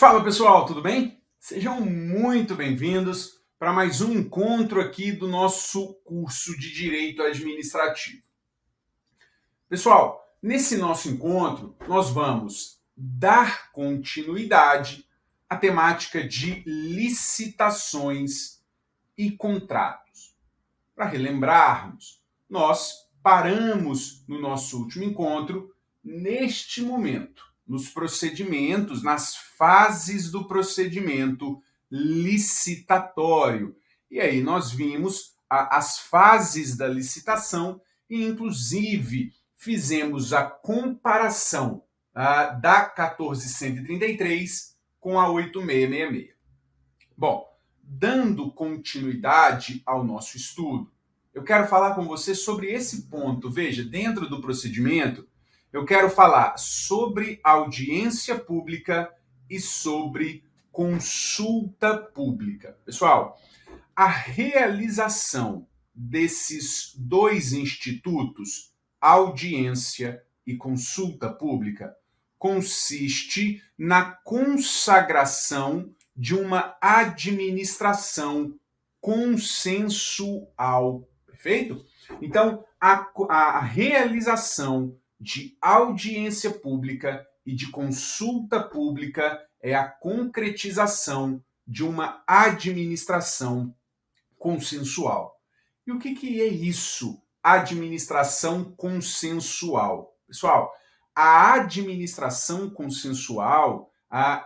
Fala pessoal, tudo bem? Sejam muito bem-vindos para mais um encontro aqui do nosso curso de Direito Administrativo. Pessoal, nesse nosso encontro nós vamos dar continuidade à temática de licitações e contratos. Para relembrarmos, nós paramos no nosso último encontro neste momento, nos procedimentos, nas fases do procedimento licitatório. E aí nós vimos as fases da licitação e, inclusive, fizemos a comparação da 1433 com a 8666. Bom, dando continuidade ao nosso estudo, eu quero falar com você sobre esse ponto. Veja, dentro do procedimento, eu quero falar sobre audiência pública e sobre consulta pública. Pessoal, a realização desses dois institutos, audiência e consulta pública, consiste na consagração de uma administração consensual. Perfeito? Então, a realização de audiência pública e de consulta pública é a concretização de uma administração consensual. E o que é isso? Administração consensual. Pessoal, a administração consensual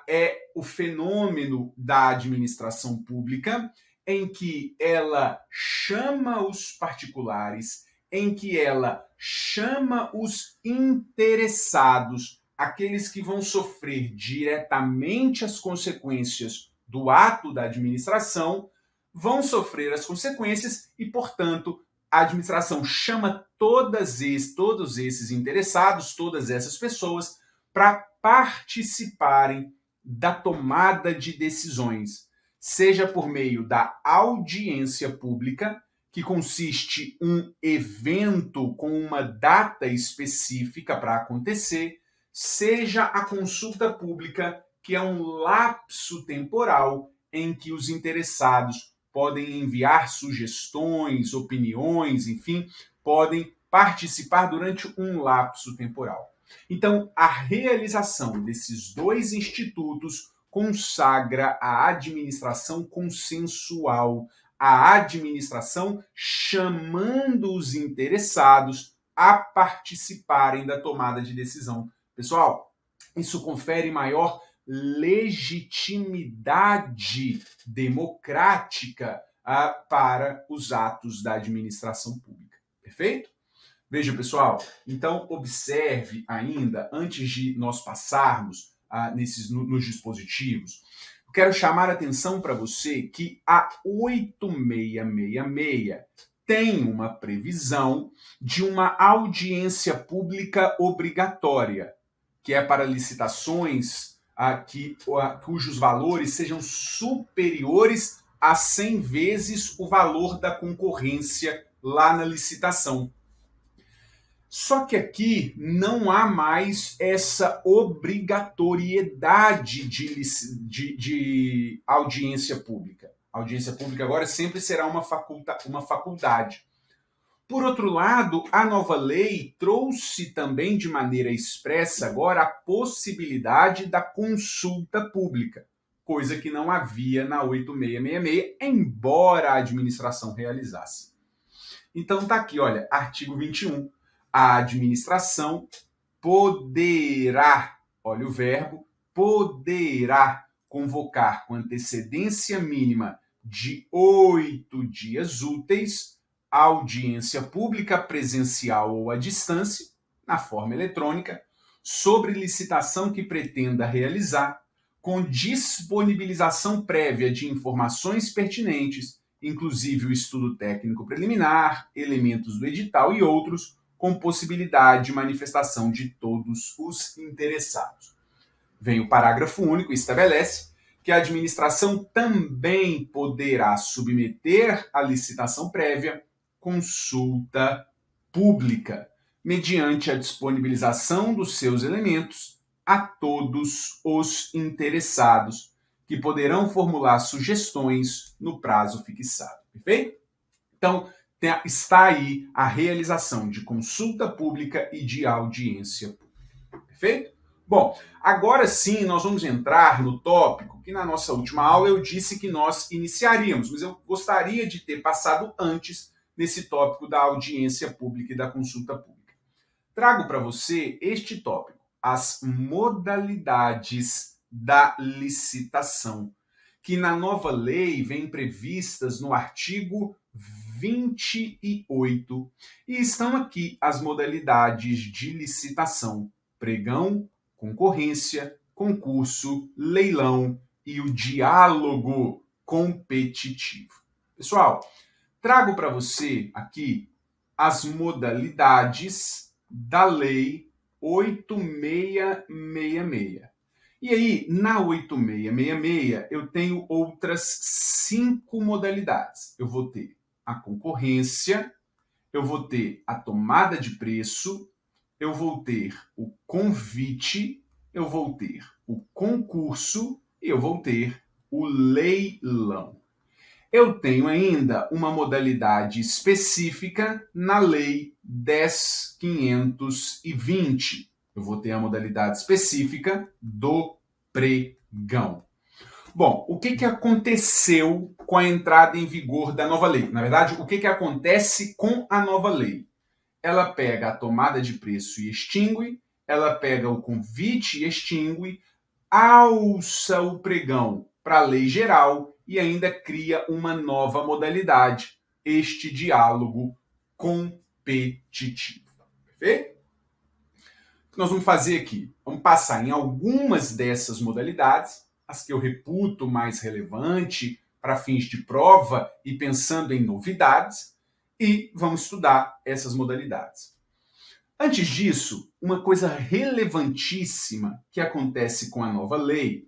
é o fenômeno da administração pública em que ela chama os particulares, em que ela chama os interessados, aqueles que vão sofrer diretamente as consequências do ato da administração, vão sofrer as consequências e, portanto, a administração chama todos esses interessados, todas essas pessoas, para participarem da tomada de decisões, seja por meio da audiência pública, que consiste um evento com uma data específica para acontecer, seja a consulta pública, que é um lapso temporal em que os interessados podem enviar sugestões, opiniões, enfim, podem participar durante um lapso temporal. Então, a realização desses dois institutos consagra a administração consensual, a administração chamando os interessados a participarem da tomada de decisão. Pessoal, isso confere maior legitimidade democrática para os atos da administração pública. Perfeito? Veja, pessoal, então observe ainda, antes de nós passarmos nos dispositivos, eu quero chamar a atenção para você que a 8666 tem uma previsão de uma audiência pública obrigatória, que é para licitações cujos valores sejam superiores a 100 vezes o valor da concorrência lá na licitação. Só que aqui não há mais essa obrigatoriedade de audiência pública. A audiência pública agora sempre será uma faculdade. Por outro lado, a nova lei trouxe também de maneira expressa agora a possibilidade da consulta pública, coisa que não havia na 8666, embora a administração realizasse. Então tá aqui, olha, artigo 21. A administração poderá, olha o verbo, poderá convocar com antecedência mínima de 8 dias úteis audiência pública presencial ou à distância, na forma eletrônica, sobre licitação que pretenda realizar, com disponibilização prévia de informações pertinentes, inclusive o estudo técnico preliminar, elementos do edital e outros, com possibilidade de manifestação de todos os interessados. Vem o parágrafo único e estabelece que a administração também poderá submeter à licitação prévia consulta pública, mediante a disponibilização dos seus elementos a todos os interessados, que poderão formular sugestões no prazo fixado. Perfeito? Então, está aí a realização de consulta pública e de audiência pública. Perfeito? Bom, agora sim nós vamos entrar no tópico que na nossa última aula eu disse que nós iniciaríamos, mas eu gostaria de ter passado antes nesse tópico da audiência pública e da consulta pública. Trago para você este tópico, as modalidades da licitação, que na nova lei vêm previstas no artigo 28, e estão aqui as modalidades de licitação: pregão, concorrência, concurso, leilão e o diálogo competitivo. Pessoal, trago para você aqui as modalidades da lei 8666. E aí, na 8666, eu tenho outras 5 modalidades. Eu vou ter a concorrência, eu vou ter a tomada de preço, eu vou ter o convite, eu vou ter o concurso e eu vou ter o leilão. Eu tenho ainda uma modalidade específica na Lei 10.520. Eu vou ter a modalidade específica do pregão. Bom, o que aconteceu com a entrada em vigor da nova lei? Na verdade, o que acontece com a nova lei? Ela pega a tomada de preço e extingue, ela pega o convite e extingue, alça o pregão para a lei geral e ainda cria uma nova modalidade, este diálogo competitivo. Perfeito? O que nós vamos fazer aqui? Vamos passar em algumas dessas modalidades, as que eu reputo mais relevante para fins de prova e pensando em novidades, e vamos estudar essas modalidades. Antes disso, uma coisa relevantíssima que acontece com a nova lei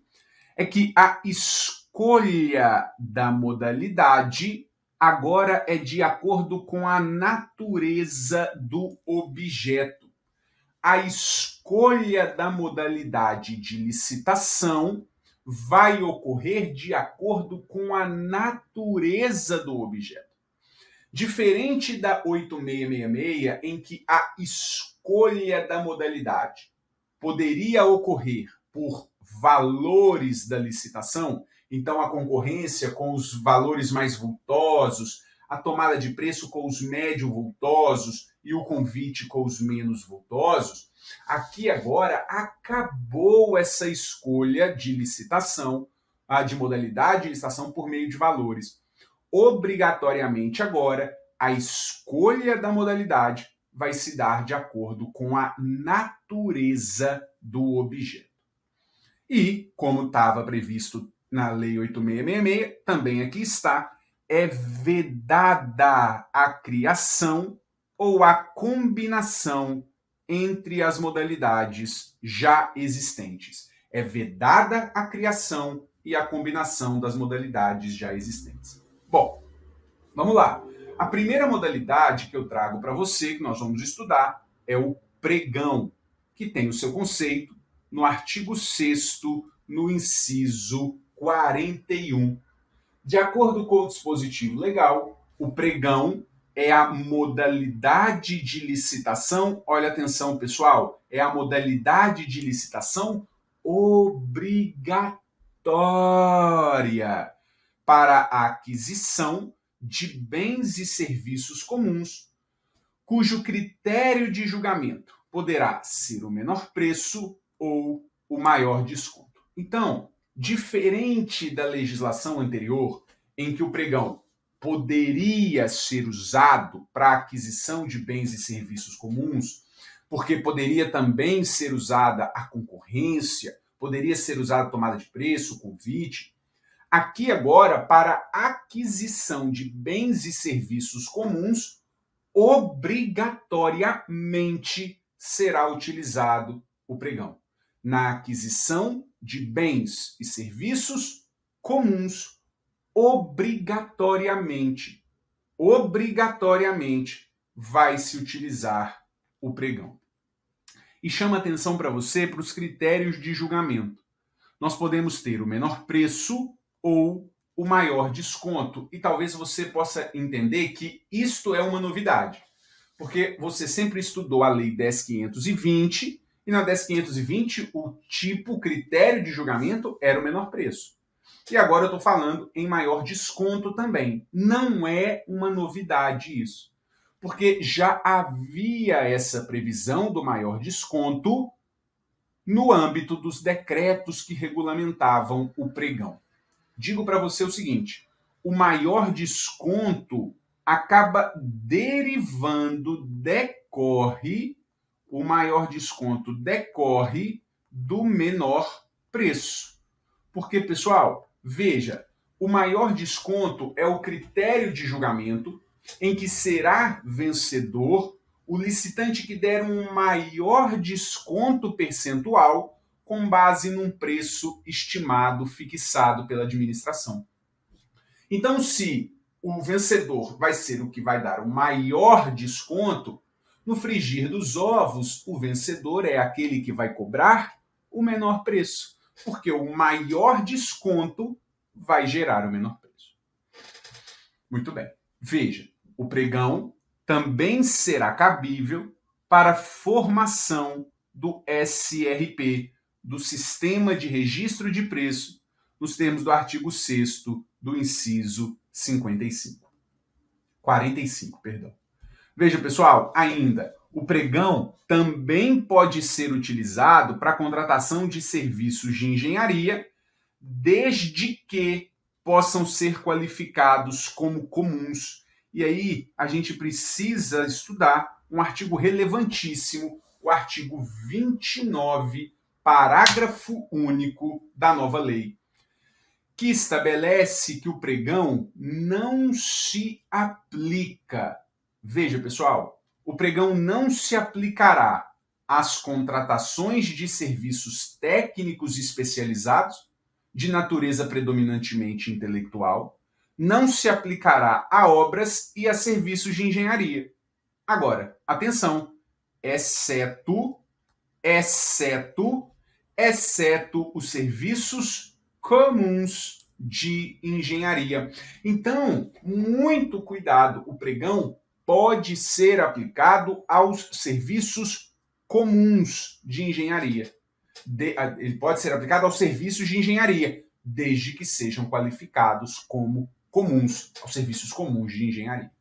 é que a escolha da modalidade agora é de acordo com a natureza do objeto. A escolha da modalidade de licitação vai ocorrer de acordo com a natureza do objeto. Diferente da 8666, em que a escolha da modalidade poderia ocorrer por valores da licitação, então a concorrência com os valores mais vultosos, a tomada de preço com os médio vultosos e o convite com os menos vultosos, aqui agora acabou essa escolha de licitação, de modalidade de licitação por meio de valores. Obrigatoriamente agora, a escolha da modalidade vai se dar de acordo com a natureza do objeto. E, como estava previsto na Lei 8666, também aqui está, é vedada a criação ou a combinação entre as modalidades já existentes. É vedada a criação e a combinação das modalidades já existentes. Bom, vamos lá. A primeira modalidade que eu trago para você, que nós vamos estudar, é o pregão, que tem o seu conceito no artigo 6º, no inciso 41. De acordo com o dispositivo legal, o pregão é a modalidade de licitação, olha atenção pessoal, é a modalidade de licitação obrigatória para a aquisição de bens e serviços comuns, cujo critério de julgamento poderá ser o menor preço ou o maior desconto. Então, diferente da legislação anterior, em que o pregão poderia ser usado para a aquisição de bens e serviços comuns, porque poderia também ser usada a concorrência, poderia ser usada a tomada de preço, o convite. Aqui agora, para aquisição de bens e serviços comuns, obrigatoriamente será utilizado o pregão. Na aquisição de bens e serviços comuns, obrigatoriamente vai se utilizar o pregão. e chama atenção para você para os critérios de julgamento. Nós podemos ter o menor preço ou o maior desconto. E talvez você possa entender que isto é uma novidade, porque você sempre estudou a Lei 10.520 e na 10.520 o critério de julgamento era o menor preço. E agora eu estou falando em maior desconto também. Não é uma novidade isso, porque já havia essa previsão do maior desconto no âmbito dos decretos que regulamentavam o pregão. Digo para você o seguinte: o maior desconto acaba o maior desconto decorre do menor preço. Porque, pessoal, veja, o maior desconto é o critério de julgamento em que será vencedor o licitante que der um maior desconto percentual com base num preço estimado, fixado pela administração. Então, se o vencedor vai ser o que vai dar o maior desconto, no frigir dos ovos, o vencedor é aquele que vai cobrar o menor preço, porque o maior desconto vai gerar o menor preço. Muito bem. Veja, o pregão também será cabível para formação do SRP, do Sistema de Registro de Preço, nos termos do artigo 6º do inciso 45, perdão. Veja, pessoal, ainda, o pregão também pode ser utilizado para a contratação de serviços de engenharia, desde que possam ser qualificados como comuns. E aí a gente precisa estudar um artigo relevantíssimo, o artigo 29, parágrafo único da nova lei, que estabelece que o pregão não se aplica. Veja, pessoal, o pregão não se aplicará às contratações de serviços técnicos especializados, de natureza predominantemente intelectual, não se aplicará a obras e a serviços de engenharia. Agora, atenção, exceto os serviços comuns de engenharia. Então, muito cuidado, o pregão pode ser aplicado aos serviços comuns de engenharia. Ele pode ser aplicado aos serviços de engenharia, desde que sejam qualificados como comuns, aos serviços comuns de engenharia.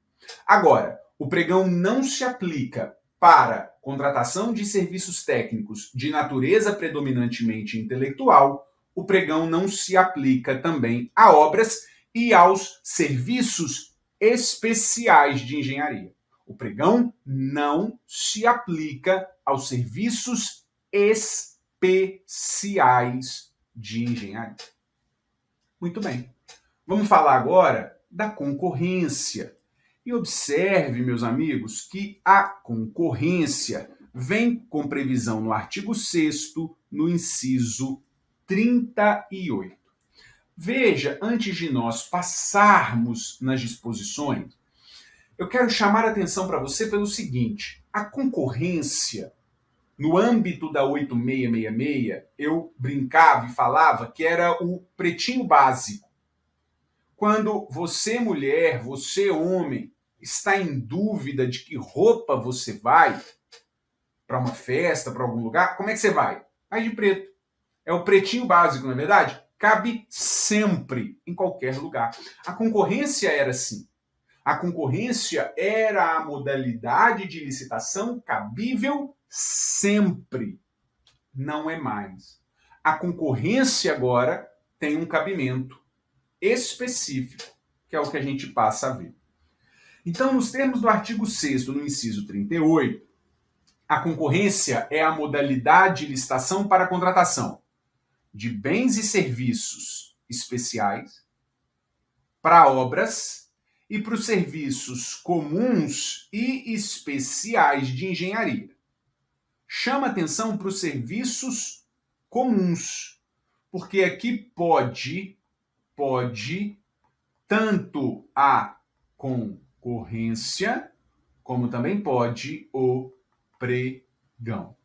Agora, o pregão não se aplica para contratação de serviços técnicos de natureza predominantemente intelectual, o pregão não se aplica também a obras e aos serviços especiais de engenharia. O pregão não se aplica aos serviços especiais de engenharia. Muito bem. Vamos falar agora da concorrência. E observe, meus amigos, que a concorrência vem com previsão no artigo 6º, no inciso 38. Veja, antes de nós passarmos nas disposições, eu quero chamar a atenção para você pelo seguinte: a concorrência, no âmbito da 8666, eu brincava e falava que era o pretinho básico. Quando você, mulher, você, homem, está em dúvida de que roupa você vai para uma festa, para algum lugar, como é que você vai? Vai de preto. É o pretinho básico, não é verdade? Cabe sempre, em qualquer lugar. A concorrência era assim. A concorrência era a modalidade de licitação cabível sempre. Não é mais. A concorrência agora tem um cabimento específico, que é o que a gente passa a ver. Então, nos termos do artigo 6º, no inciso 38, a concorrência é a modalidade de licitação para a contratação de bens e serviços especiais, para obras e para os serviços comuns e especiais de engenharia. Chama atenção para os serviços comuns, porque aqui pode tanto a concorrência, como também pode o pregão.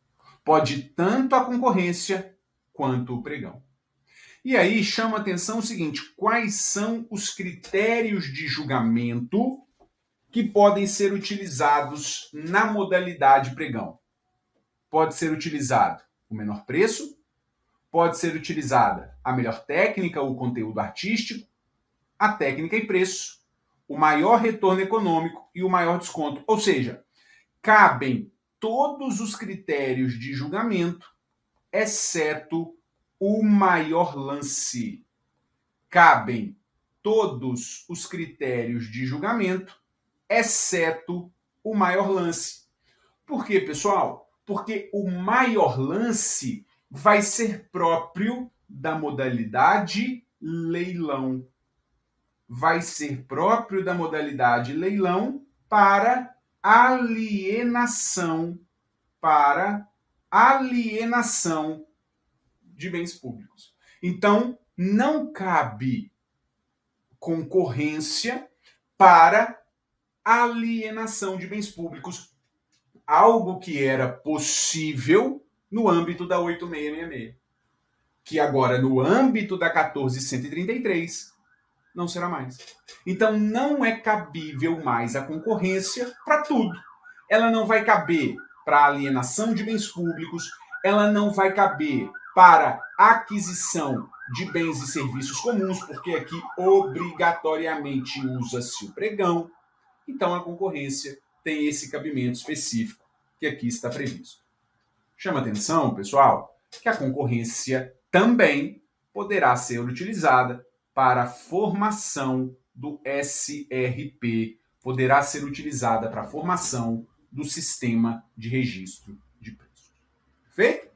Pode tanto a concorrência quanto o pregão. E aí chama a atenção o seguinte: quais são os critérios de julgamento que podem ser utilizados na modalidade pregão? Pode ser utilizado o menor preço, pode ser utilizada a melhor técnica ou conteúdo artístico, a técnica e preço, o maior retorno econômico e o maior desconto. Ou seja, cabem todos os critérios de julgamento, exceto o maior lance. Cabem todos os critérios de julgamento, exceto o maior lance. Por quê, pessoal? Porque o maior lance vai ser próprio da modalidade leilão. Vai ser próprio da modalidade leilão para alienação de bens públicos. Então, não cabe concorrência para alienação de bens públicos, algo que era possível no âmbito da 8666, que agora no âmbito da 14.133 não será mais. Então não é cabível mais a concorrência para tudo. Ela não vai caber para alienação de bens públicos, ela não vai caber para aquisição de bens e serviços comuns, porque aqui obrigatoriamente usa-se o pregão. Então a concorrência tem esse cabimento específico que aqui está previsto. Chama atenção, pessoal, que a concorrência também poderá ser utilizada para a formação do SRP, poderá ser utilizada para a formação do sistema de registro de preços. Perfeito?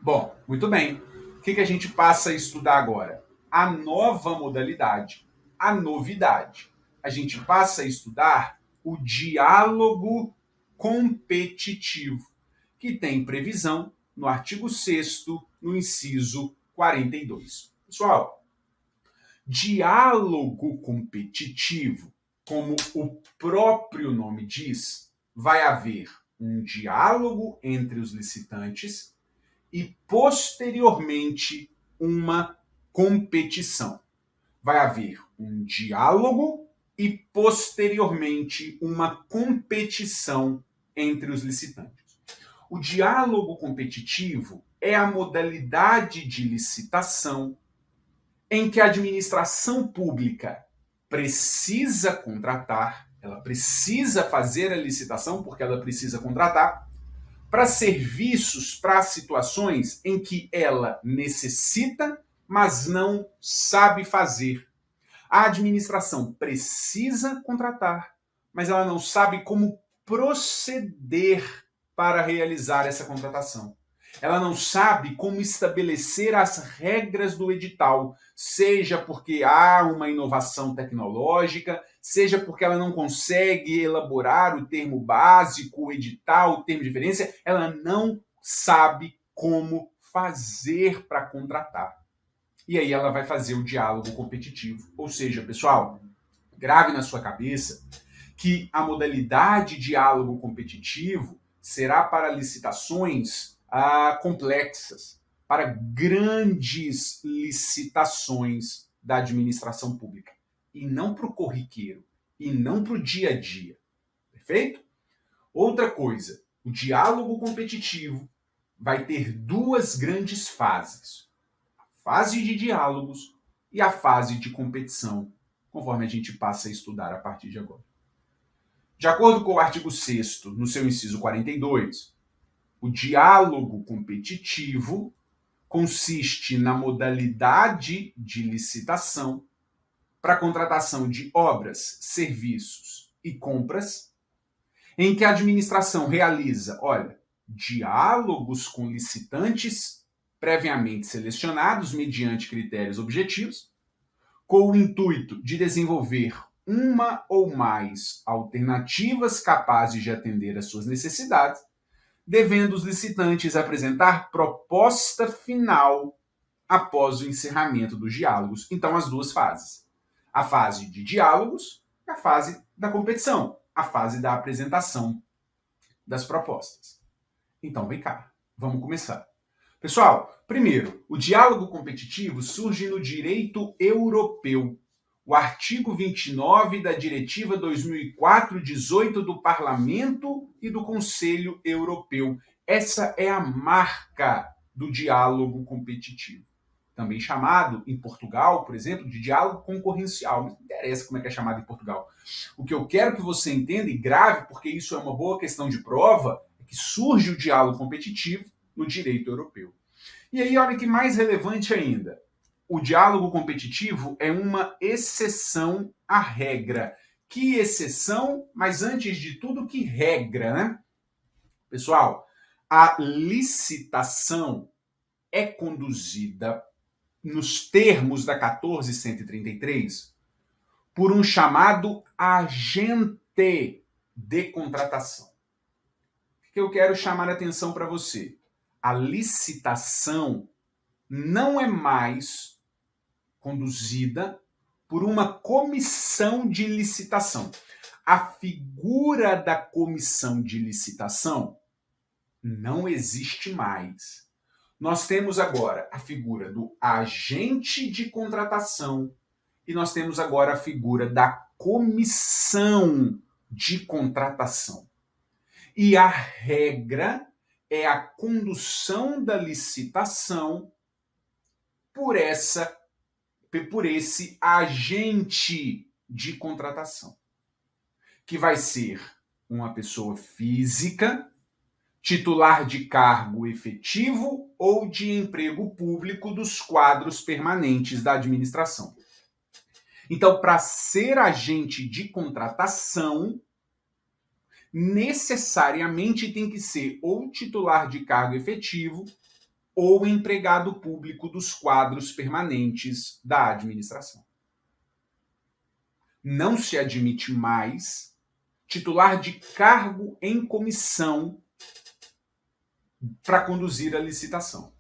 Bom, muito bem. O que a gente passa a estudar agora? A nova modalidade, a novidade. A gente passa a estudar o diálogo competitivo, que tem previsão no artigo 6º, no inciso 42. Pessoal, diálogo competitivo, como o próprio nome diz, vai haver um diálogo entre os licitantes e, posteriormente, uma competição. Vai haver um diálogo e, posteriormente, uma competição entre os licitantes. O diálogo competitivo é a modalidade de licitação em que a administração pública precisa contratar, ela precisa fazer a licitação porque ela precisa contratar, para serviços, para situações em que ela necessita, mas não sabe fazer. A administração precisa contratar, mas ela não sabe como proceder para realizar essa contratação. Ela não sabe como estabelecer as regras do edital, seja porque há uma inovação tecnológica, seja porque ela não consegue elaborar o termo básico, o edital, o termo de referência, ela não sabe como fazer para contratar. E aí ela vai fazer o diálogo competitivo. Ou seja, pessoal, grave na sua cabeça que a modalidade diálogo competitivo será para licitações complexas, para grandes licitações da administração pública, e não para o corriqueiro, e não para o dia a dia. Perfeito? Outra coisa, o diálogo competitivo vai ter duas grandes fases: a fase de diálogos e a fase de competição, conforme a gente passa a estudar a partir de agora. De acordo com o artigo 6º, no seu inciso 42, o diálogo competitivo consiste na modalidade de licitação para a contratação de obras, serviços e compras, em que a administração realiza, diálogos com licitantes previamente selecionados mediante critérios objetivos, com o intuito de desenvolver uma ou mais alternativas capazes de atender às suas necessidades, devendo os licitantes apresentar proposta final após o encerramento dos diálogos. Então, as duas fases: a fase de diálogos e a fase da competição, a fase da apresentação das propostas. Então, vem cá, Vamos começar. Pessoal, primeiro, o diálogo competitivo surge no direito europeu. O artigo 29 da Diretiva 2004/18 do Parlamento e do Conselho Europeu. Essa é a marca do diálogo competitivo. Também chamado, em Portugal, por exemplo, de diálogo concorrencial. Não interessa como é que é chamado em Portugal. O que eu quero que você entenda e grave, porque isso é uma boa questão de prova, é que surge o diálogo competitivo no direito europeu. E aí, olha que mais relevante ainda. O diálogo competitivo é uma exceção à regra. Que exceção, mas antes de tudo, que regra, né? Pessoal, a licitação é conduzida nos termos da 14.133 por um chamado agente de contratação. O que eu quero chamar a atenção para você? A licitação não é mais conduzida por uma comissão de licitação. A figura da comissão de licitação não existe mais. Nós temos agora a figura do agente de contratação e nós temos agora a figura da comissão de contratação. E a regra é a condução da licitação por esse agente de contratação, que vai ser uma pessoa física, titular de cargo efetivo ou de emprego público dos quadros permanentes da administração. Então, para ser agente de contratação, necessariamente tem que ser ou titular de cargo efetivo ou empregado público dos quadros permanentes da administração. Não se admite mais titular de cargo em comissão para conduzir a licitação.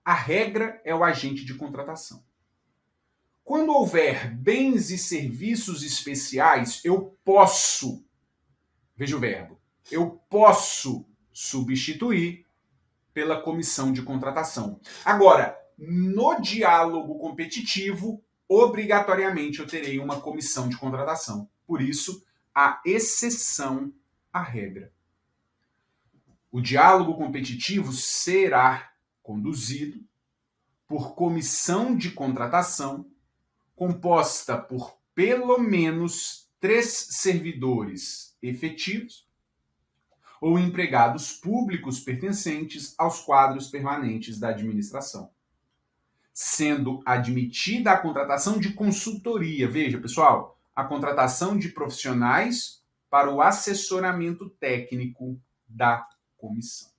A regra é o agente de contratação. Quando houver bens e serviços especiais, eu posso, veja o verbo, eu posso substituir pela comissão de contratação. Agora, no diálogo competitivo, obrigatoriamente eu terei uma comissão de contratação. Por isso, a exceção à regra. O diálogo competitivo será conduzido por comissão de contratação composta por pelo menos 3 servidores efetivos ou empregados públicos pertencentes aos quadros permanentes da administração, sendo admitida a contratação de consultoria. Veja, pessoal, a contratação de profissionais para o assessoramento técnico da comissão.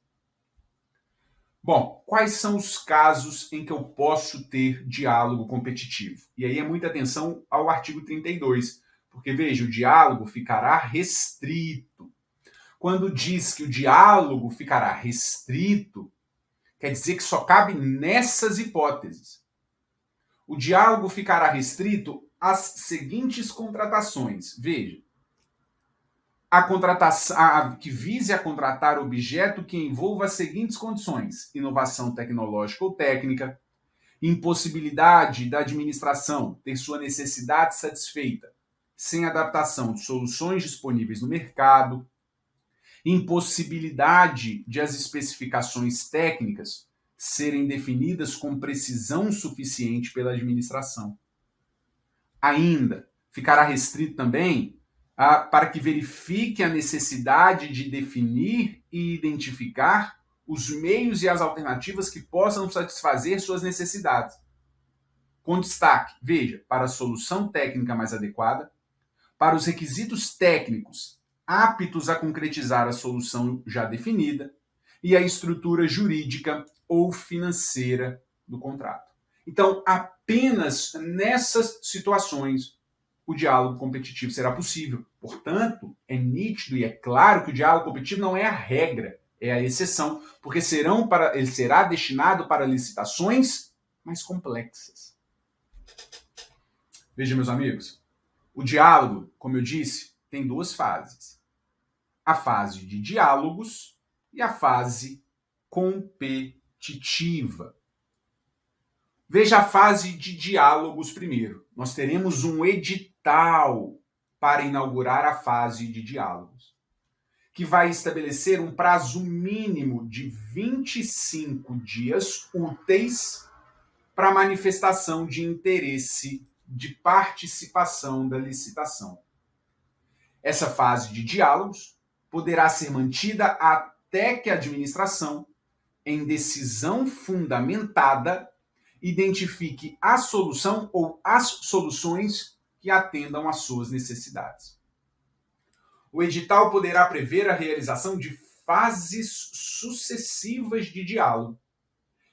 Bom, quais são os casos em que eu posso ter diálogo competitivo? E aí é muita atenção ao artigo 32, porque veja, o diálogo ficará restrito. Quando diz que o diálogo ficará restrito, quer dizer que só cabe nessas hipóteses. O diálogo ficará restrito às seguintes contratações. Veja, a contratação que vise a contratar objeto que envolva as seguintes condições: inovação tecnológica ou técnica, impossibilidade da administração ter sua necessidade satisfeita sem adaptação de soluções disponíveis no mercado, impossibilidade de as especificações técnicas serem definidas com precisão suficiente pela administração. Ainda ficará restrito também para que verifique a necessidade de definir e identificar os meios e as alternativas que possam satisfazer suas necessidades. Com destaque, veja, para a solução técnica mais adequada, para os requisitos técnicos aptos a concretizar a solução já definida e a estrutura jurídica ou financeira do contrato. Então, apenas nessas situações o diálogo competitivo será possível. Portanto, é nítido e é claro que o diálogo competitivo não é a regra, é a exceção, porque ele será destinado para licitações mais complexas. Veja, meus amigos, o diálogo, como eu disse, tem 2 fases. A fase de diálogos e a fase competitiva. Veja a fase de diálogos primeiro. Nós teremos um edital para inaugurar a fase de diálogos, que vai estabelecer um prazo mínimo de 25 dias úteis para manifestação de interesse de participação da licitação. Essa fase de diálogos poderá ser mantida até que a administração, em decisão fundamentada, identifique a solução ou as soluções que atendam às suas necessidades. O edital poderá prever a realização de fases sucessivas de diálogo,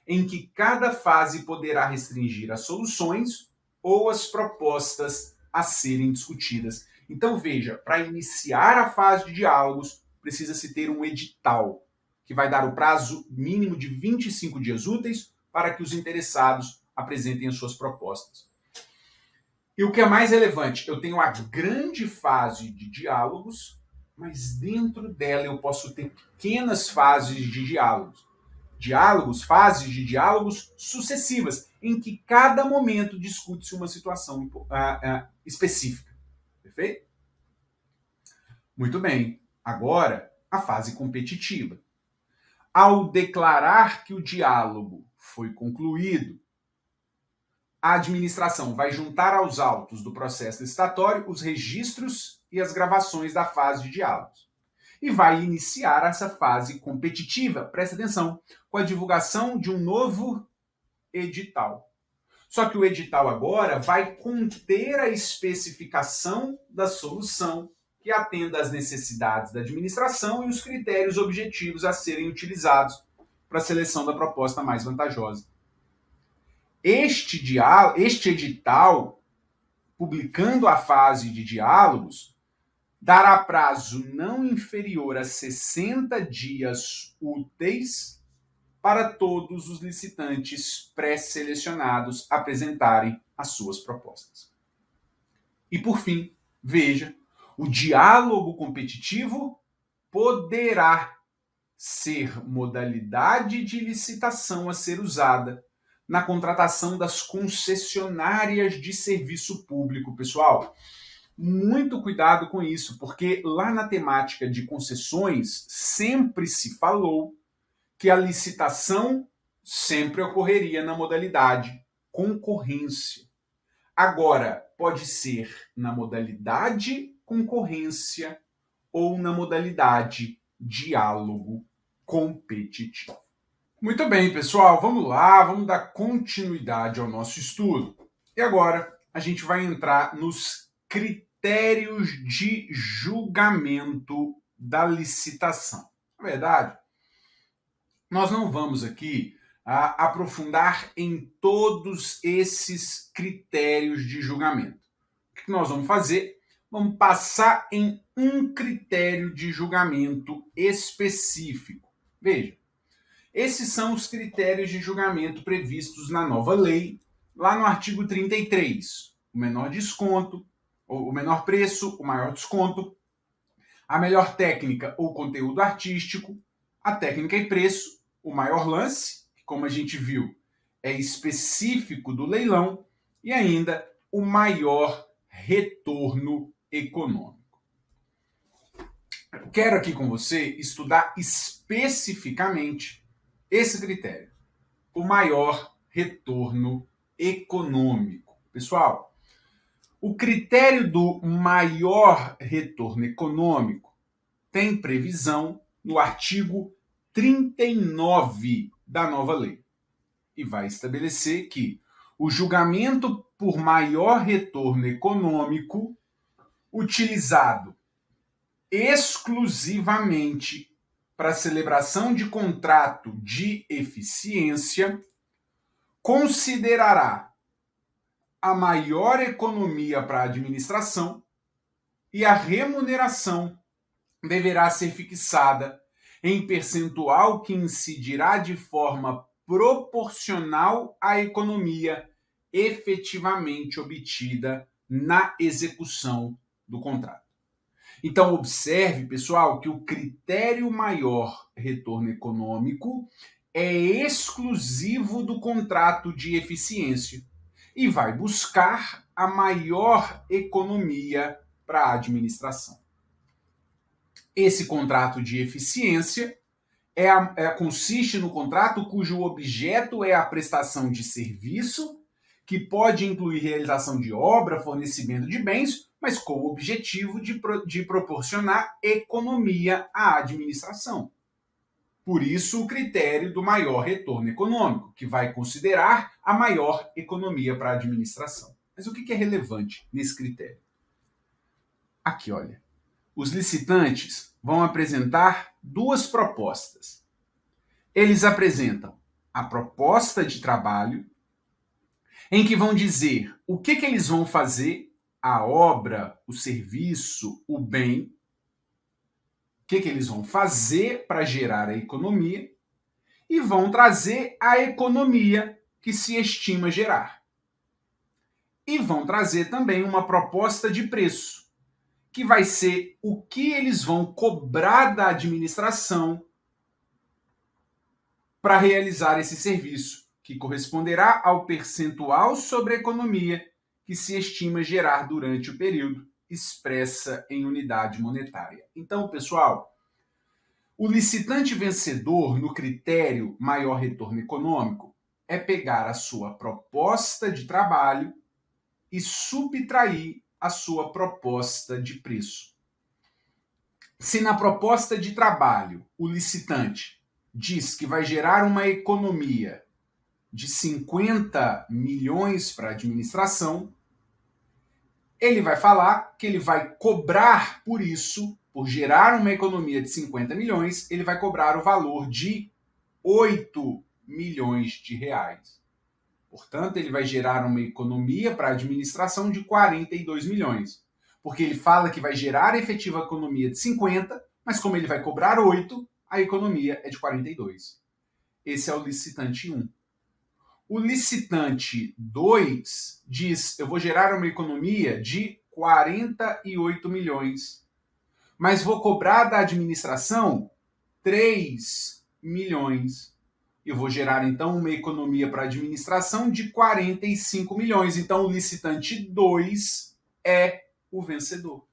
em que cada fase poderá restringir as soluções ou as propostas a serem discutidas. Então, veja, para iniciar a fase de diálogos, precisa-se ter um edital, que vai dar o prazo mínimo de 25 dias úteis para que os interessados apresentem as suas propostas. E o que é mais relevante, eu tenho a grande fase de diálogos, mas dentro dela eu posso ter pequenas fases de diálogos. Fases de diálogos sucessivas, em que cada momento discute-se uma situação específica. Perfeito? Muito bem. Agora, a fase competitiva. Ao declarar que o diálogo foi concluído, a administração vai juntar aos autos do processo licitatório os registros e as gravações da fase de diálogos. E vai iniciar essa fase competitiva, presta atenção, com a divulgação de um novo edital. Só que o edital agora vai conter a especificação da solução que atenda às necessidades da administração e os critérios objetivos a serem utilizados para a seleção da proposta mais vantajosa. Este edital, publicando a fase de diálogos, dará prazo não inferior a 60 dias úteis para todos os licitantes pré-selecionados apresentarem as suas propostas. E, por fim, veja, o diálogo competitivo poderá ser modalidade de licitação a ser usada na contratação das concessionárias de serviço público, pessoal. Muito cuidado com isso, porque lá na temática de concessões sempre se falou que a licitação sempre ocorreria na modalidade concorrência. Agora, pode ser na modalidade concorrência ou na modalidade diálogo competitivo. Muito bem, pessoal, vamos lá, vamos dar continuidade ao nosso estudo. E agora a gente vai entrar nos critérios de julgamento da licitação. Na verdade, nós não vamos aqui aprofundar em todos esses critérios de julgamento. O que nós vamos fazer? Vamos passar em um critério de julgamento específico. Veja, esses são os critérios de julgamento previstos na nova lei, lá no artigo 33. O menor desconto, o menor preço, o maior desconto, a melhor técnica ou conteúdo artístico, a técnica e preço, o maior lance, que, como a gente viu, é específico do leilão, e ainda o maior retorno econômico. Eu quero aqui com você estudar especificamente esse critério, o maior retorno econômico. Pessoal, o critério do maior retorno econômico tem previsão no artigo 39 da nova lei e vai estabelecer que o julgamento por maior retorno econômico utilizado exclusivamente para celebração de contrato de eficiência considerará a maior economia para a administração e a remuneração deverá ser fixada em percentual que incidirá de forma proporcional à economia efetivamente obtida na execução do contrato. Então, observe, pessoal, que o critério maior retorno econômico é exclusivo do contrato de eficiência e vai buscar a maior economia para a administração. Esse contrato de eficiência consiste no contrato cujo objeto é a prestação de serviço, que pode incluir realização de obra, fornecimento de bens, mas com o objetivo de proporcionar economia à administração. Por isso, o critério do maior retorno econômico, que vai considerar a maior economia para a administração. Mas o que é relevante nesse critério? Aqui, olha. Os licitantes vão apresentar duas propostas. Eles apresentam a proposta de trabalho, em que vão dizer o que eles vão fazer, a obra, o serviço, o bem, o que eles vão fazer para gerar a economia, e vão trazer a economia que se estima gerar. E vão trazer também uma proposta de preço, que vai ser o que eles vão cobrar da administração para realizar esse serviço, que corresponderá ao percentual sobre a economia que se estima gerar durante o período, expressa em unidade monetária. Então, pessoal, o licitante vencedor no critério maior retorno econômico é pegar a sua proposta de trabalho e subtrair a sua proposta de preço. Se na proposta de trabalho o licitante diz que vai gerar uma economia de 50 milhões para a administração, ele vai falar que ele vai cobrar por isso, por gerar uma economia de 50 milhões, ele vai cobrar o valor de 8 milhões de reais. Portanto, ele vai gerar uma economia para a administração de 42 milhões. Porque ele fala que vai gerar efetiva economia de 50, mas como ele vai cobrar 8, a economia é de 42. Esse é o licitante 1. O licitante 2 diz, eu vou gerar uma economia de 48 milhões, mas vou cobrar da administração 3 milhões. Eu vou gerar, então, uma economia para a administração de 45 milhões. Então, o licitante 2 é o vencedor.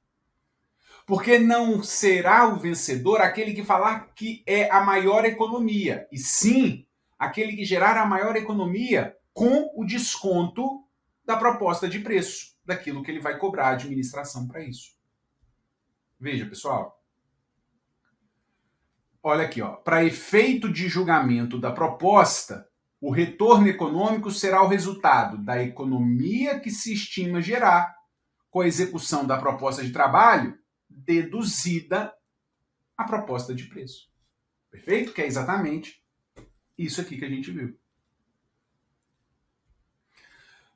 Porque não será o vencedor aquele que falar que é a maior economia, e sim aquele que gerar a maior economia com o desconto da proposta de preço, daquilo que ele vai cobrar a administração para isso. Veja, pessoal. Olha aqui, para efeito de julgamento da proposta, o retorno econômico será o resultado da economia que se estima gerar com a execução da proposta de trabalho deduzida a proposta de preço. Perfeito? Que é exatamente isso aqui que a gente viu.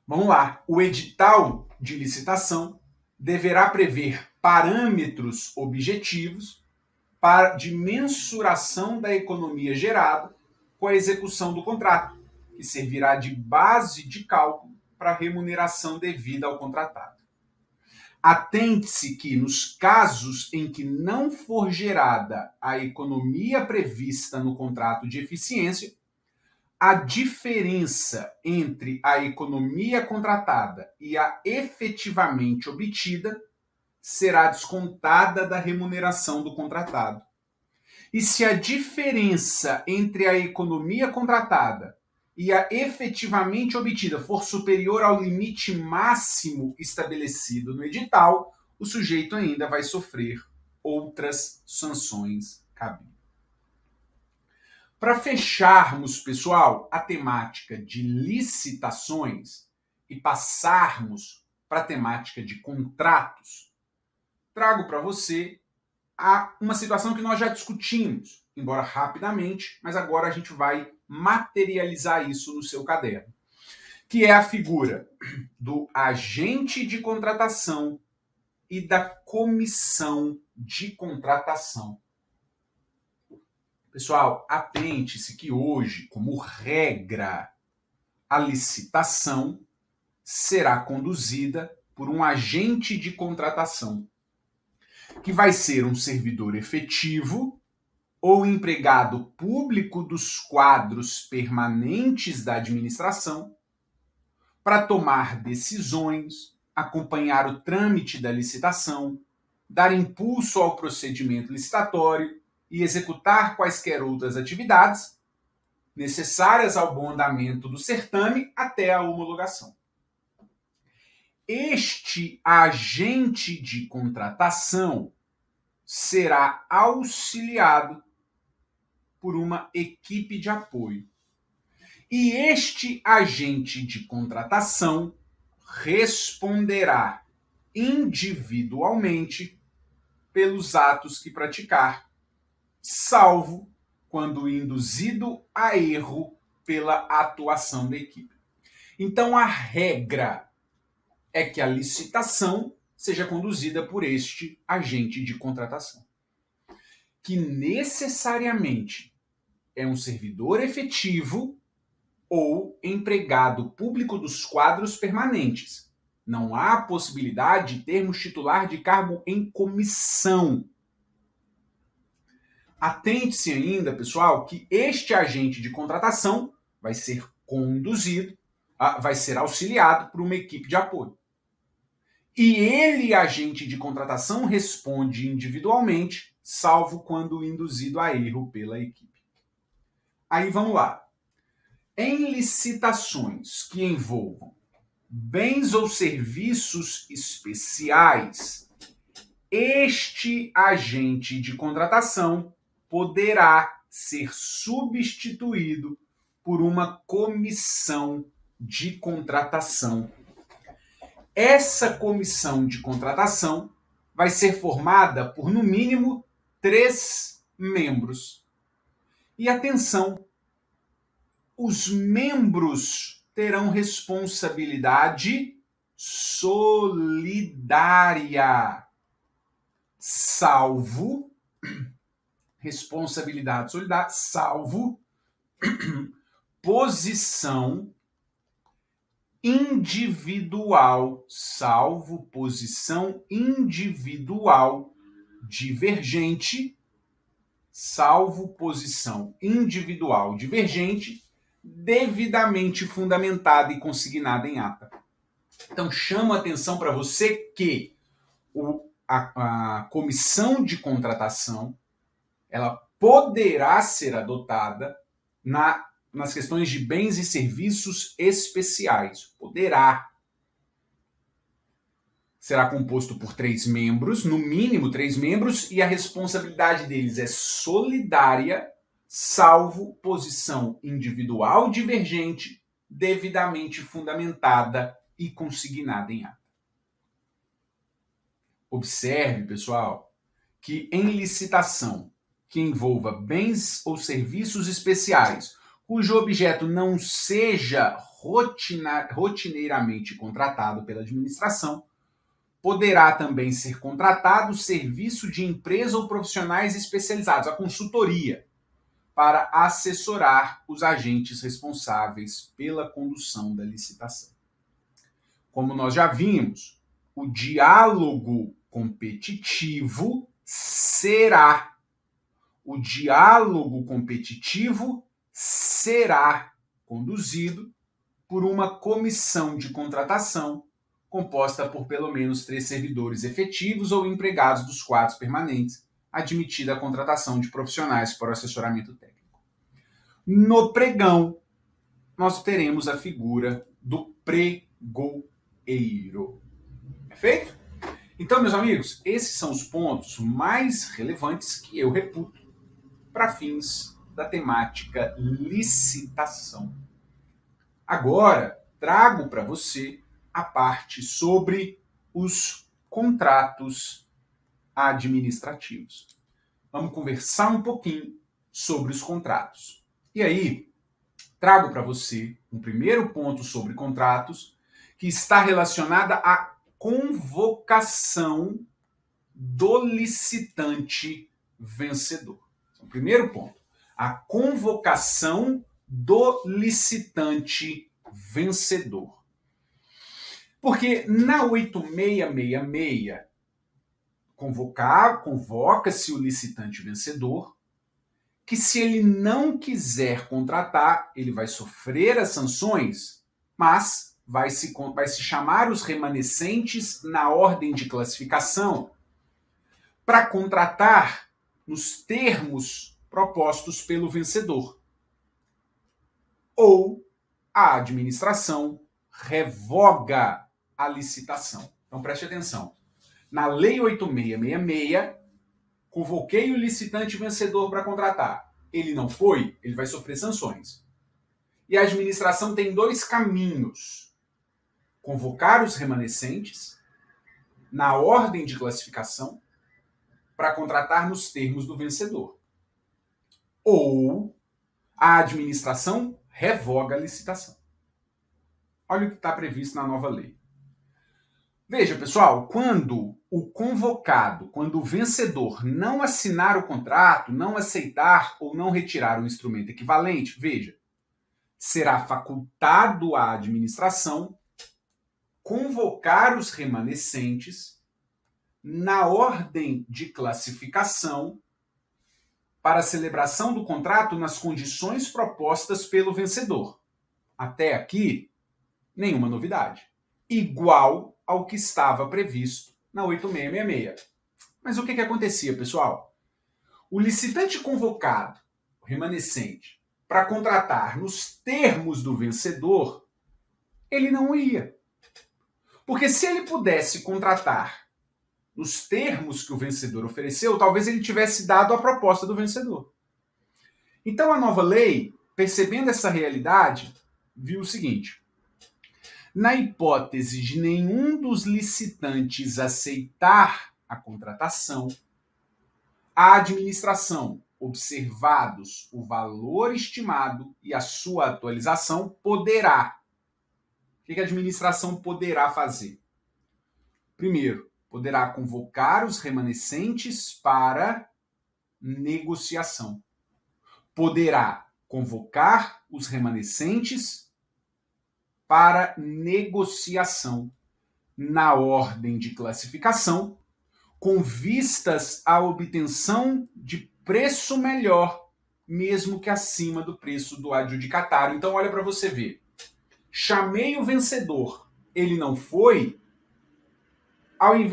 Vamos lá. O edital de licitação deverá prever parâmetros objetivos de mensuração da economia gerada com a execução do contrato, que servirá de base de cálculo para a remuneração devida ao contratado. Atente-se que, nos casos em que não for gerada a economia prevista no contrato de eficiência, a diferença entre a economia contratada e a efetivamente obtida será descontada da remuneração do contratado. E se a diferença entre a economia contratada e a efetivamente obtida for superior ao limite máximo estabelecido no edital, o sujeito ainda vai sofrer outras sanções cabíveis. Para fecharmos, pessoal, a temática de licitações e passarmos para a temática de contratos, trago para você uma situação que nós já discutimos, embora rapidamente, mas agora a gente vai materializar isso no seu caderno, que é a figura do agente de contratação e da comissão de contratação. Pessoal, atente-se que hoje, como regra, a licitação será conduzida por um agente de contratação. que vai ser um servidor efetivo ou empregado público dos quadros permanentes da administração, para tomar decisões, acompanhar o trâmite da licitação, dar impulso ao procedimento licitatório e executar quaisquer outras atividades necessárias ao bom andamento do certame até a homologação. Este agente de contratação será auxiliado por uma equipe de apoio. E este agente de contratação responderá individualmente pelos atos que praticar, salvo quando induzido a erro pela atuação da equipe. Então, a regra é que a licitação seja conduzida por este agente de contratação, que necessariamente é um servidor efetivo ou empregado público dos quadros permanentes. Não há possibilidade de termos titular de cargo em comissão. Atente-se ainda, pessoal, que este agente de contratação vai ser conduzido, vai ser auxiliado por uma equipe de apoio. E ele, agente de contratação, responde individualmente, salvo quando induzido a erro pela equipe. Aí vamos lá. Em licitações que envolvam bens ou serviços especiais, este agente de contratação poderá ser substituído por uma comissão de contratação. Essa comissão de contratação vai ser formada por, no mínimo, 3 membros. E atenção, os membros terão responsabilidade solidária, salvo responsabilidade solidária, salvo posição individual, divergente, devidamente fundamentada e consignada em ata. Então, chamo a atenção para você que a comissão de contratação ela poderá ser adotada nas questões de bens e serviços especiais. Poderá. Será composto por 3 membros, no mínimo 3 membros, e a responsabilidade deles é solidária, salvo posição individual divergente, devidamente fundamentada e consignada em ata. Observe, pessoal, que em licitação que envolva bens ou serviços especiais, cujo objeto não seja rotineiramente contratado pela administração, poderá também ser contratado serviço de empresa ou profissionais especializados, a consultoria, para assessorar os agentes responsáveis pela condução da licitação. Como nós já vimos, o diálogo competitivo será conduzido por uma comissão de contratação composta por pelo menos 3 servidores efetivos ou empregados dos quadros permanentes, admitida a contratação de profissionais para o assessoramento técnico. No pregão, nós teremos a figura do pregoeiro. Perfeito? Então, meus amigos, esses são os pontos mais relevantes que eu reputo para fins da temática licitação. Agora, trago para você a parte sobre os contratos administrativos. Vamos conversar um pouquinho sobre os contratos. E aí, trago para você um primeiro ponto sobre contratos que está relacionada à convocação do licitante vencedor. Então, primeiro ponto, a convocação do licitante vencedor. Porque na 8666, convoca-se o licitante vencedor, que se ele não quiser contratar, ele vai sofrer as sanções, mas vai se chamar os remanescentes na ordem de classificação para contratar nos termos propostos pelo vencedor. Ou a administração revoga a licitação. Então preste atenção. Na Lei 8666, convoquei o licitante vencedor para contratar. Ele não foi, ele vai sofrer sanções. E a administração tem dois caminhos: convocar os remanescentes na ordem de classificação para contratar nos termos do vencedor. Ou a administração revoga a licitação. Olha o que está previsto na nova lei. Veja, pessoal, quando o convocado, quando o vencedor não assinar o contrato, não aceitar ou não retirar o instrumento equivalente, veja, será facultado à administração convocar os remanescentes na ordem de classificação para a celebração do contrato nas condições propostas pelo vencedor. Até aqui, nenhuma novidade. Igual ao que estava previsto na 8666. Mas o que acontecia, pessoal? O licitante convocado, o remanescente, para contratar nos termos do vencedor, ele não ia. Porque se ele pudesse contratar nos termos que o vencedor ofereceu, talvez ele tivesse dado a proposta do vencedor. Então a nova lei, percebendo essa realidade, viu o seguinte: na hipótese de nenhum dos licitantes aceitar a contratação, a administração, observados o valor estimado e a sua atualização, poderá. O que a administração poderá fazer? Primeiro, poderá convocar os remanescentes para negociação. Poderá convocar os remanescentes para negociação na ordem de classificação, com vistas à obtenção de preço melhor, mesmo que acima do preço do adjudicatário. Então, olha para você ver. Chamei o vencedor, ele não foi,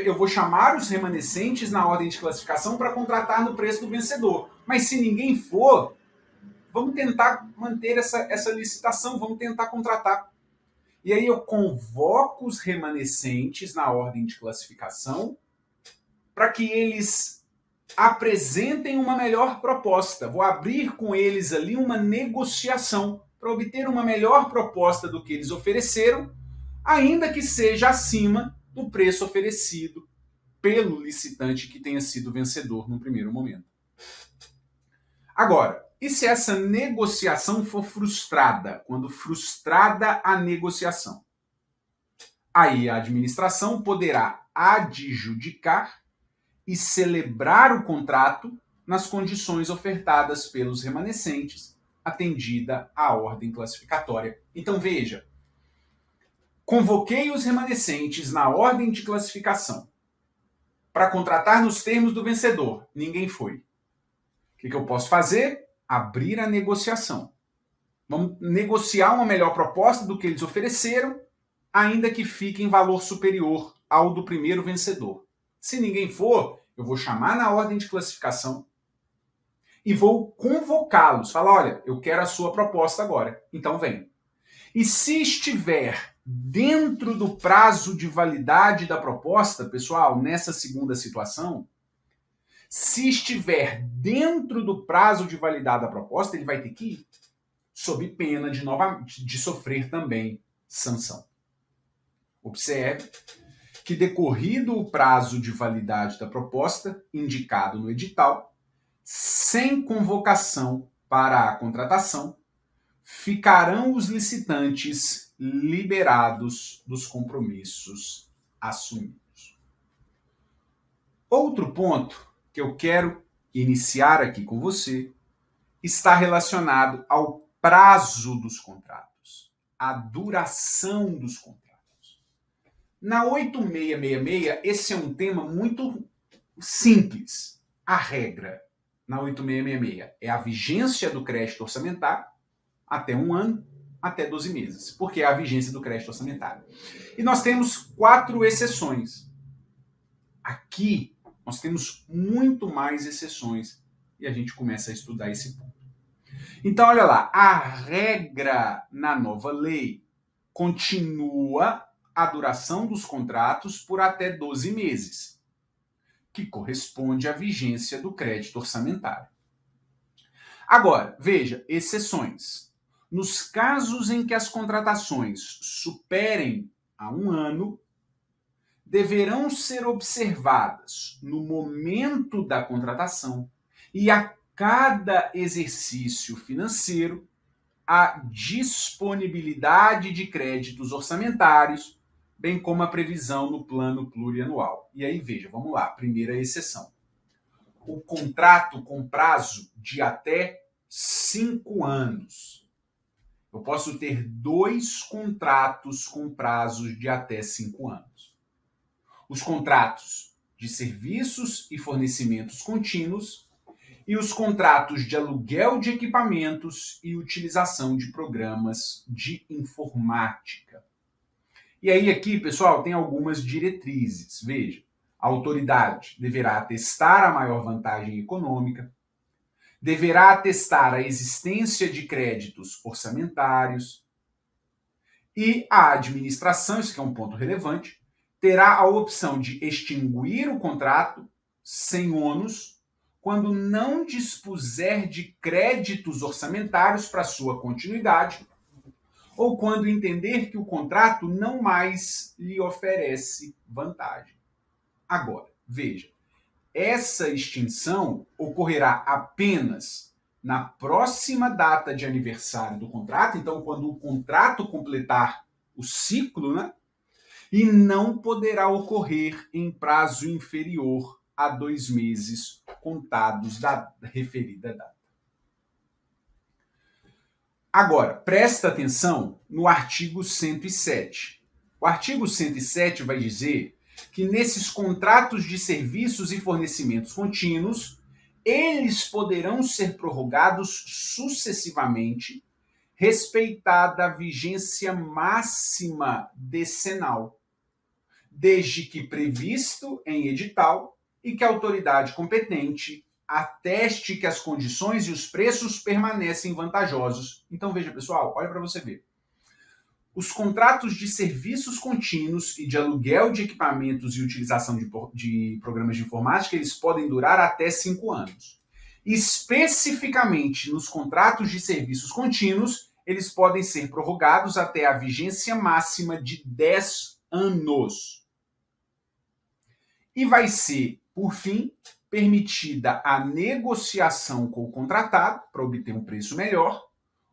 eu vou chamar os remanescentes na ordem de classificação para contratar no preço do vencedor. Mas se ninguém for, vamos tentar manter essa licitação, vamos tentar contratar. E aí eu convoco os remanescentes na ordem de classificação para que eles apresentem uma melhor proposta. Vou abrir com eles ali uma negociação para obter uma melhor proposta do que eles ofereceram, ainda que seja acima do preço oferecido pelo licitante que tenha sido vencedor no primeiro momento. Agora, e se essa negociação for frustrada? Quando frustrada a negociação, aí a administração poderá adjudicar e celebrar o contrato nas condições ofertadas pelos remanescentes, atendida a ordem classificatória. Então veja, convoquei os remanescentes na ordem de classificação para contratar nos termos do vencedor. Ninguém foi. O que eu posso fazer? Abrir a negociação. Vamos negociar uma melhor proposta do que eles ofereceram, ainda que fique em valor superior ao do primeiro vencedor. Se ninguém for, eu vou chamar na ordem de classificação e vou convocá-los. Falar, olha, eu quero a sua proposta agora. Então vem. E se estiver dentro do prazo de validade da proposta, pessoal, nessa segunda situação, se estiver dentro do prazo de validade da proposta, ele vai ter que ir, sob pena de sofrer também sanção. Observe que, decorrido o prazo de validade da proposta, indicado no edital, sem convocação para a contratação, ficarão os licitantes liberados dos compromissos assumidos. Outro ponto que eu quero iniciar aqui com você está relacionado ao prazo dos contratos, à duração dos contratos. Na 8666, esse é um tema muito Simples. A regra na 8666 é a vigência do crédito orçamentário até 1 ano, até 12 meses, porque é a vigência do crédito orçamentário. E nós temos 4 exceções. Aqui nós temos muito mais exceções e a gente começa a estudar esse ponto. Então, olha lá, a regra na nova lei continua a duração dos contratos por até 12 meses, que corresponde à vigência do crédito orçamentário. Agora, veja, exceções. Nos casos em que as contratações superem a 1 ano, deverão ser observadas no momento da contratação e a cada exercício financeiro a disponibilidade de créditos orçamentários, bem como a previsão no plano plurianual. E aí, veja, vamos lá, primeira exceção. O contrato com prazo de até 5 anos. Eu posso ter 2 contratos com prazos de até 5 anos. Os contratos de serviços e fornecimentos contínuos e os contratos de aluguel de equipamentos e utilização de programas de informática. E aí aqui, pessoal, tem algumas diretrizes. Veja, a autoridade deverá atestar a maior vantagem econômica, deverá atestar a existência de créditos orçamentários e a administração, isso que é um ponto relevante, terá a opção de extinguir o contrato sem ônus quando não dispuser de créditos orçamentários para sua continuidade ou quando entender que o contrato não mais lhe oferece vantagem. Agora, veja, essa extinção ocorrerá apenas na próxima data de aniversário do contrato, então quando o contrato completar o ciclo, né? E não poderá ocorrer em prazo inferior a 2 meses contados da referida data. Agora, presta atenção no artigo 107. O artigo 107 vai dizer que nesses contratos de serviços e fornecimentos contínuos, eles poderão ser prorrogados sucessivamente, respeitada a vigência máxima decenal, desde que previsto em edital e que a autoridade competente ateste que as condições e os preços permanecem vantajosos. Então veja, pessoal, olha para você ver. Os contratos de serviços contínuos e de aluguel de equipamentos e utilização de programas de informática, eles podem durar até 5 anos. Especificamente nos contratos de serviços contínuos, eles podem ser prorrogados até a vigência máxima de 10 anos. E vai ser, por fim, permitida a negociação com o contratado para obter um preço melhor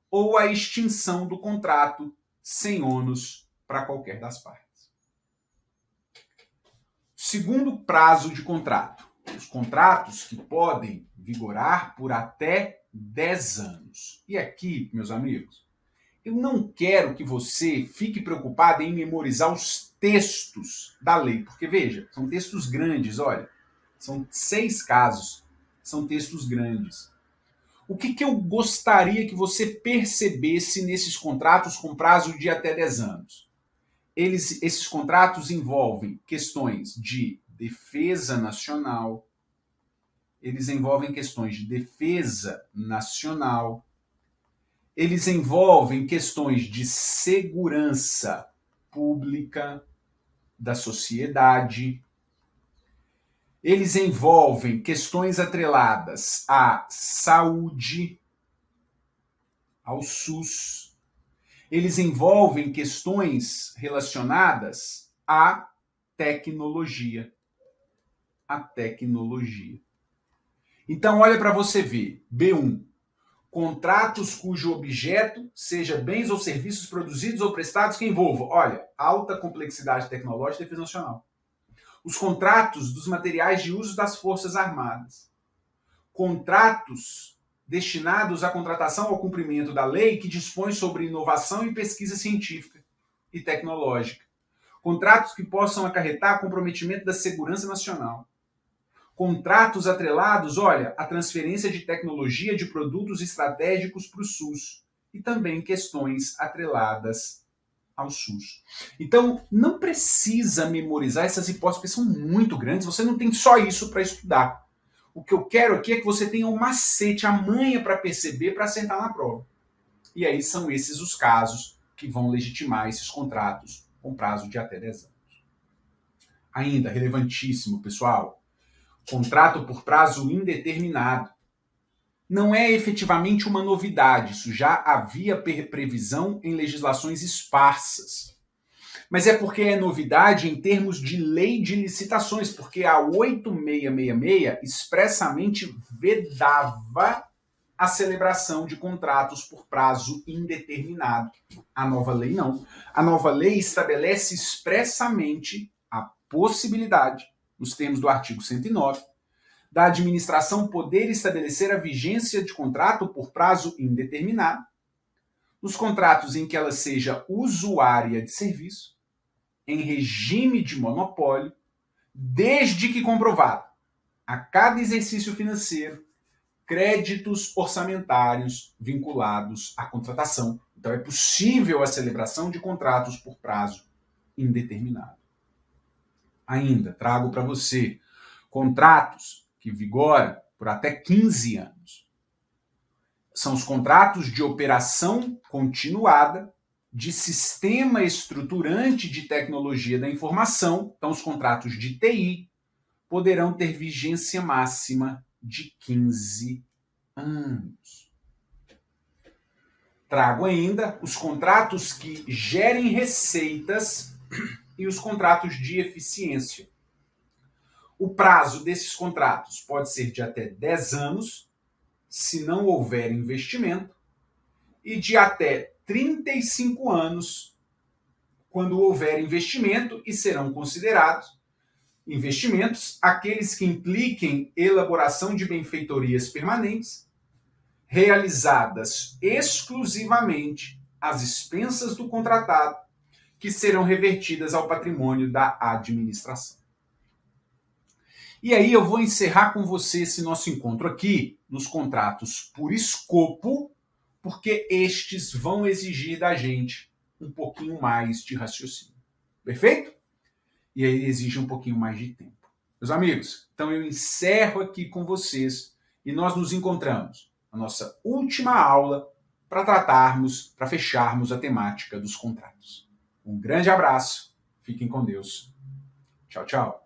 ou a extinção do contrato sem ônus para qualquer das partes. Segundo prazo de contrato. Os contratos que podem vigorar por até 10 anos. E aqui, meus amigos, eu não quero que você fique preocupado em memorizar os textos da lei, porque veja, são textos grandes, olha, são 6 casos, são textos grandes. O que eu gostaria que você percebesse nesses contratos com prazo de até 10 anos? Esses contratos envolvem questões de defesa nacional, eles envolvem questões de defesa nacional, eles envolvem questões de segurança pública da sociedade, eles envolvem questões atreladas à saúde, ao SUS, eles envolvem questões relacionadas à tecnologia. A tecnologia. Então, olha para você ver. B1. Contratos cujo objeto seja bens ou serviços produzidos ou prestados que envolvam, olha, alta complexidade tecnológica e defesa nacional. Os contratos dos materiais de uso das Forças Armadas. Contratos destinados à contratação ao cumprimento da lei que dispõe sobre inovação e pesquisa científica e tecnológica. Contratos que possam acarretar comprometimento da segurança nacional. Contratos atrelados, olha, a transferência de tecnologia de produtos estratégicos para o SUS e também questões atreladas ao SUS. Então, não precisa memorizar essas hipóteses, porque são muito grandes, você não tem só isso para estudar. O que eu quero aqui é que você tenha um macete, a manha para perceber, para sentar na prova. E aí são esses os casos que vão legitimar esses contratos com prazo de até 10 anos. Ainda, relevantíssimo, pessoal, contrato por prazo indeterminado. Não é efetivamente uma novidade, isso já havia previsão em legislações esparsas. Mas é porque é novidade em termos de lei de licitações, porque a 8666 expressamente vedava a celebração de contratos por prazo indeterminado. A nova lei não. A nova lei estabelece expressamente a possibilidade, nos termos do artigo 109, da administração poder estabelecer a vigência de contrato por prazo indeterminado, nos contratos em que ela seja usuária de serviço, em regime de monopólio, desde que comprovado a cada exercício financeiro créditos orçamentários vinculados à contratação. Então é possível a celebração de contratos por prazo indeterminado. Ainda trago para você contratos que vigoram por até 15 anos. São os contratos de operação continuada de sistema estruturante de tecnologia da informação, então os contratos de TI, poderão ter vigência máxima de 15 anos. Trago ainda os contratos que gerem receitas e os contratos de eficiência. O prazo desses contratos pode ser de até 10 anos, se não houver investimento, e de até 35 anos, quando houver investimento, e serão considerados investimentos aqueles que impliquem elaboração de benfeitorias permanentes, realizadas exclusivamente às expensas do contratado, que serão revertidas ao patrimônio da administração. E aí eu vou encerrar com você esse nosso encontro aqui nos contratos por escopo, porque estes vão exigir da gente um pouquinho mais de raciocínio. Perfeito? E aí exige um pouquinho mais de tempo. Meus amigos, então eu encerro aqui com vocês e nós nos encontramos na nossa última aula para fecharmos a temática dos contratos. Um grande abraço, fiquem com Deus. Tchau, tchau.